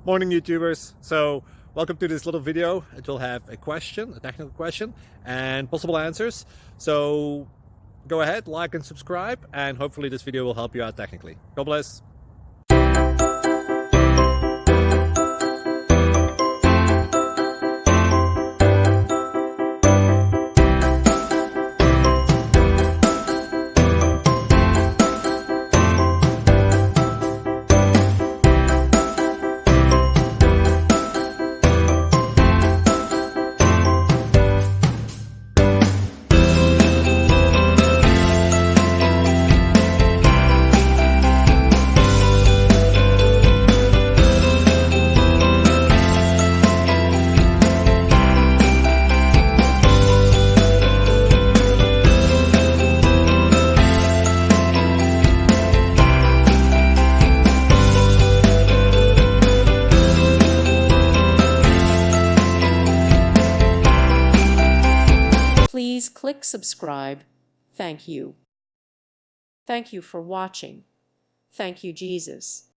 Morning, YouTubers. So welcome to this little video. It will have a question, a technical question, and possible answers. So go ahead, like and subscribe, and hopefully this video will help you out technically. God bless. Please click subscribe. Thank you. Thank you for watching. Thank you, Jesus.